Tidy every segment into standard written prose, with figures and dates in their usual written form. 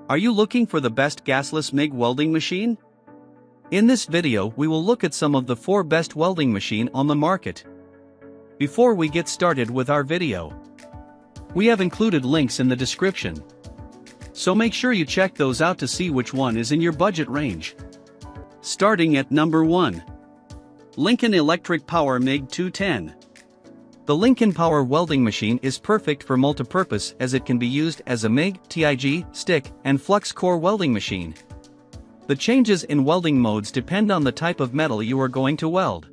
Are you looking for the best gasless MIG welding machine? In this video we will look at some of the 4 best welding machine on the market. Before we get started with our video, we have included links in the description, so make sure you check those out to see which one is in your budget range. Starting at number 1. Lincoln Electric Power-i-MIG 210. The Lincoln Power welding machine is perfect for multipurpose as it can be used as a MIG, TIG, stick, and flux core welding machine. The changes in welding modes depend on the type of metal you are going to weld.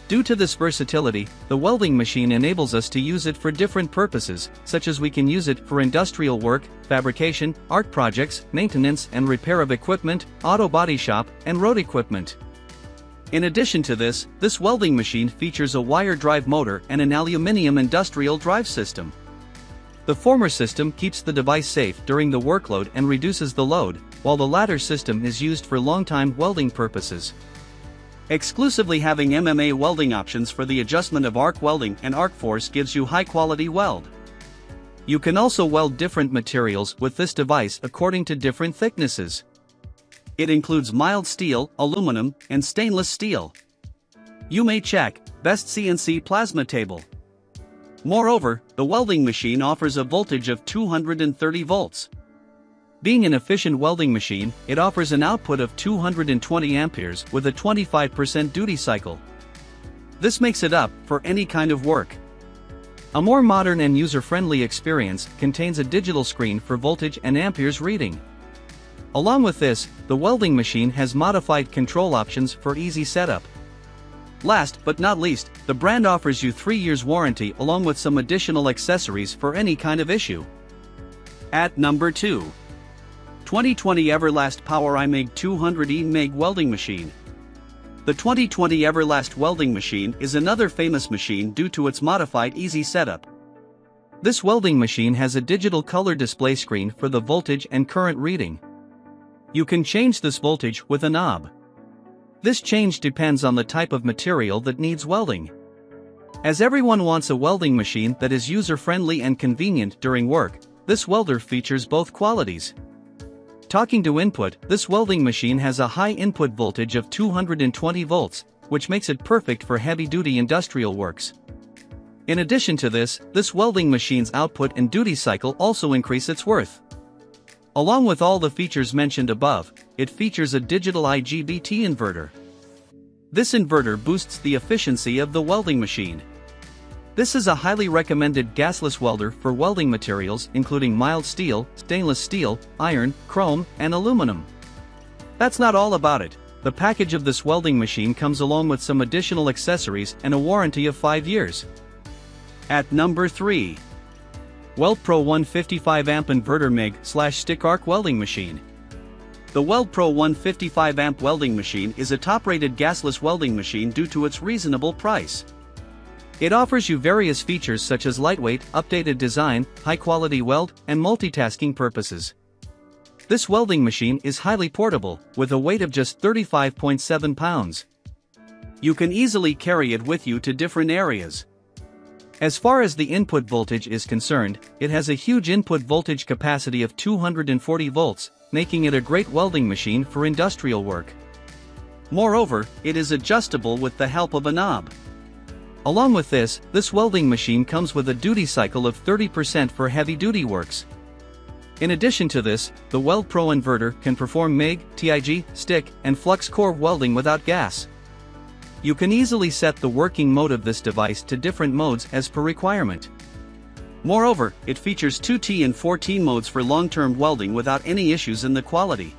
Due to this versatility, the welding machine enables us to use it for different purposes, such as we can use it for industrial work, fabrication, art projects, maintenance and repair of equipment, auto body shop, and road equipment. In addition to this, this welding machine features a wire drive motor and an aluminum industrial drive system. The former system keeps the device safe during the workload and reduces the load, while the latter system is used for long-time welding purposes. Exclusively having MMA welding options for the adjustment of arc welding and arc force gives you high-quality weld. You can also weld different materials with this device according to different thicknesses. It includes mild steel, aluminum, and stainless steel. You may check Best CNC Plasma Table. Moreover, the welding machine offers a voltage of 230 volts. Being an efficient welding machine, it offers an output of 220 amperes with a 25% duty cycle. This makes it up for any kind of work. A more modern and user-friendly experience contains a digital screen for voltage and amperes reading. Along with this, the welding machine has modified control options for easy setup. Last but not least, the brand offers you 3 years warranty along with some additional accessories for any kind of issue. At number 2. 2020 Everlast Power-i-MIG 200E MIG Welding Machine. The 2020 Everlast welding machine is another famous machine due to its modified easy setup. This welding machine has a digital color display screen for the voltage and current reading. You can change this voltage with a knob. This change depends on the type of material that needs welding. As everyone wants a welding machine that is user-friendly and convenient during work, this welder features both qualities. Talking to input, this welding machine has a high input voltage of 220 volts, which makes it perfect for heavy-duty industrial works. In addition to this welding machine's output and duty cycle also increase its worth. Along with all the features mentioned above, it features a digital IGBT inverter. This inverter boosts the efficiency of the welding machine. This is a highly recommended gasless welder for welding materials including mild steel, stainless steel, iron, chrome, and aluminum. That's not all about it. The package of this welding machine comes along with some additional accessories and a warranty of 5 years. At number 3. WeldpPro 155 Amp Inverter MIG/Stick Arc Welding Machine. The WeldpPro 155 Amp welding machine is a top-rated gasless welding machine due to its reasonable price. It offers you various features such as lightweight, updated design, high-quality weld, and multitasking purposes. This welding machine is highly portable, with a weight of just 35.7 pounds. You can easily carry it with you to different areas. As far as the input voltage is concerned, it has a huge input voltage capacity of 240 volts, making it a great welding machine for industrial work. Moreover, it is adjustable with the help of a knob. Along with this welding machine comes with a duty cycle of 30% for heavy-duty works. In addition to this, the WeldpPro inverter can perform MIG, TIG, stick, and flux core welding without gas. You can easily set the working mode of this device to different modes as per requirement. Moreover, it features 2T and 4T modes for long-term welding without any issues in the quality.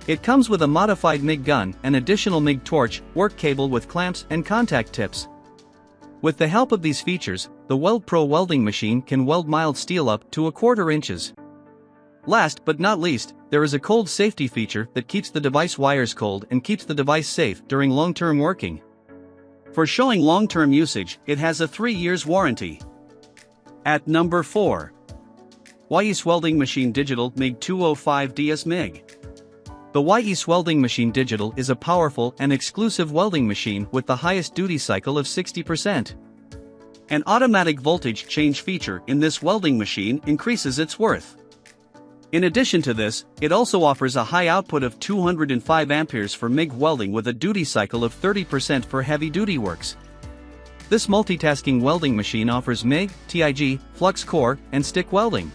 It comes with a modified MIG gun, an additional MIG torch, work cable with clamps and contact tips. With the help of these features, the WeldpPro welding machine can weld mild steel up to 1/4 inches. Last but not least, there is a cold safety feature that keeps the device wires cold and keeps the device safe during long-term working. For showing long-term usage, it has a 3 years warranty. At number 4. YESwelding Machine Digital MIG-205DS MIG. The YESwelding Machine Digital is a powerful and exclusive welding machine with the highest duty cycle of 60%. An automatic voltage change feature in this welding machine increases its worth. In addition to this, it also offers a high output of 205 amperes for MIG welding with a duty cycle of 30% for heavy-duty works. This multitasking welding machine offers MIG, TIG, flux core, and stick welding.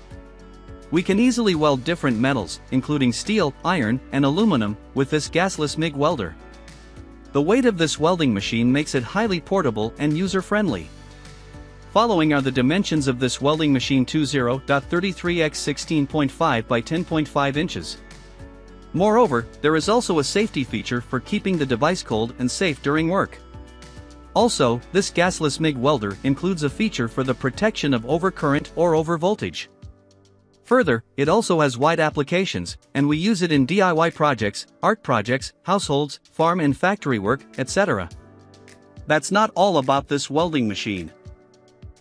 We can easily weld different metals, including steel, iron, and aluminum, with this gasless MIG welder. The weight of this welding machine makes it highly portable and user-friendly. Following are the dimensions of this welding machine: 20.33x 16.5 by 10.5 inches. Moreover, there is also a safety feature for keeping the device cold and safe during work. Also, this gasless MIG welder includes a feature for the protection of overcurrent or overvoltage. Further, it also has wide applications, and we use it in DIY projects, art projects, households, farm and factory work, etc. That's not all about this welding machine.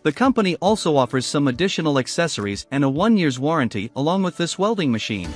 The company also offers some additional accessories and a 1-year warranty along with this welding machine.